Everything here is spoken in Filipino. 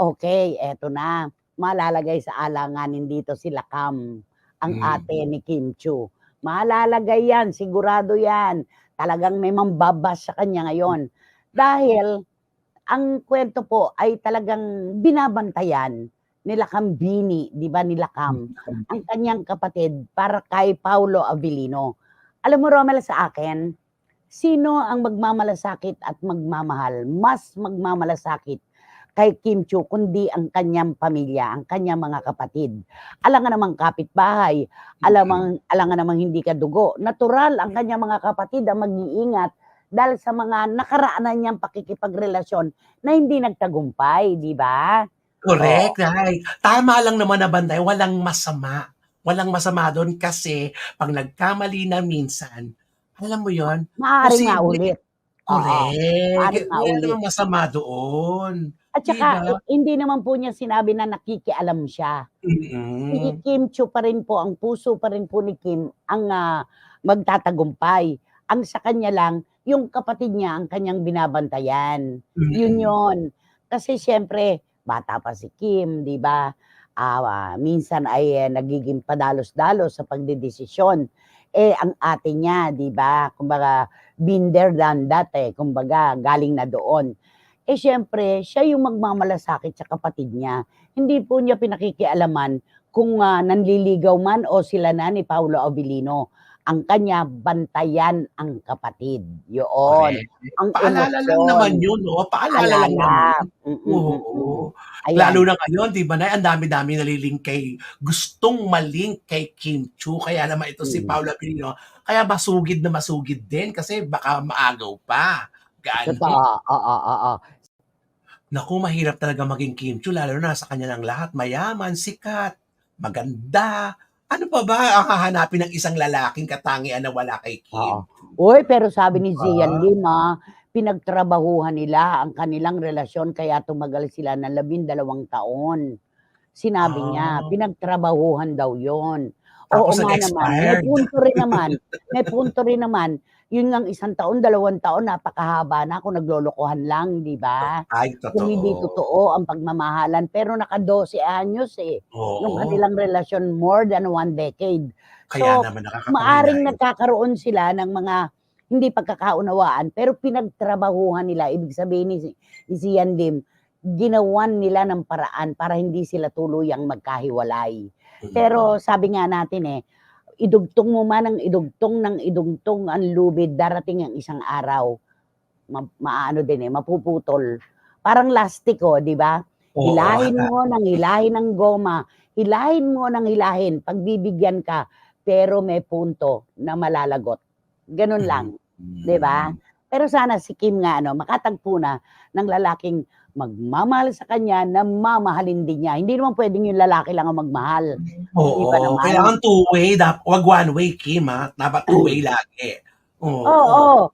Okay, eto na. Malalagay sa alanganin dito sila Cam, ang ate Mm. ni Kim Chiu. Malalagay yan, sigurado yan. Talagang may mambabas sa kanya ngayon. Dahil ang kwento po ay talagang binabantayan nila Cam Bini, 'di ba, nila Cam, ang kanyang kapatid para kay Paulo Avellino. Alam mo, Romel, sa akin, sino ang magmamalasakit at magmamahal, mas magmamalasakit kay Kim Chiu kundi ang kanyang pamilya, ang kanyang mga kapatid. Alangan namang kapitbahay, alangan namang hindi kadugo. Natural ang kanyang mga kapatid ang mag-iingat dahil sa mga nakaraanan niyang pakikipagrelasyon na hindi nagtagumpay, di ba? Oo. Correct, right. Tama lang naman na bantay, walang masama. Walang masama do'n kasi 'pag nagkamali na minsan, alam mo 'yun, Maaaring posible maulit. Oo, correct, maaaring wala maulit. namang masama doon, At 'di saka, ba? hindi naman po niya sinabi na nakikialam siya. Si Mm. Kim Chiu pa rin po, ang puso pa rin po ni Kim ang, magtatagumpay. Ang sa kanya lang, yung kapatid niya ang kanyang binabantayan. Yun Mm. yun. Kasi siyempre, bata pa si Kim, 'di ba? Minsan ay, nagiging padalos-dalos sa pagdedesisyon. Eh, ang ate niya, 'di ba, kumbaga been there, done that, eh, kumbaga galing na doon. Eh, siyempre siya yung magmamalasakit sa kapatid niya. Hindi po niya pinakikialaman kung, nanliligaw man o sila na ni Paolo Avellino. Ang kanya bantayan ang kapatid, yoon, Correct. ang Paalala lang naman emosyon, 'yun 'no, paalala lang naman. paalala, Oo. Lalo ayan. na ngayon 'di ba, Nay, ang dami-daming nali-link kay gustong ma-link kay Kim Chiu kaya naman ito si Mm, Paula Abilino, kaya masugid na masugid din kasi baka maagaw pa, gaano. totoo, oo, oo. Naku, mahirap talaga maging Kim Chiu lalo na sa kanya ng lahat, mayaman, sikat, maganda. Ano pa ba ang hahanapin ng isang lalaking katangian na wala kay Oo. Kim? Uy, pero sabi 'Di ni Zian ba? Lim, pinagtrabahuhan nila ang kanilang relasyon kaya tumagal sila ng 12 taon. Sinabi niya, Ah. pinagtrabahuhan daw 'yun. Oo Tapos nga naman, may nag-expired. punto rin naman, may punto rin naman. 'Yun ngang 1 taon, 2 taon, napakahaba na kung naglolokohan lang, 'di ba? Ay, Kung hindi totoo. totoo ang pagmamahalan, pero naka 12 anyos, eh, yung Oo, kanilang relasyon, more than 1 decade. kaya So, naman maaring nakakapanghinayang. nagkakaroon sila ng mga hindi pagkakaunawaan, pero pinagtrabahuhan nila. Ibig sabihin ni Sian Lim, ginawan nila ng paraan para hindi sila tuluyang magkahiwalay. Mm. Pero sabi nga natin, eh, idugtong mo man ang idugtong ng idugtong ang lubid, darating ang isang araw, maaano din, eh, mapuputol. Parang lastik, oh, 'di ba? Oo, Hilahin mo ng hilahin ng goma, hilahin mo ng hilahin, pagbibigyan ka, pero may punto na malalagot. Gano'n lang, 'di ba? mm. Pero sana si Kim nga ano, makatagpo na ng lalaking magmamahal sa kanya na mamahalin din niya. Hindi naman puwedeng yung lalaki lang ang magmahal, 'di ba Oo, naman? kailangan two-way 'wag one way, Kim, dapat two-way lagi. Oo, Oo.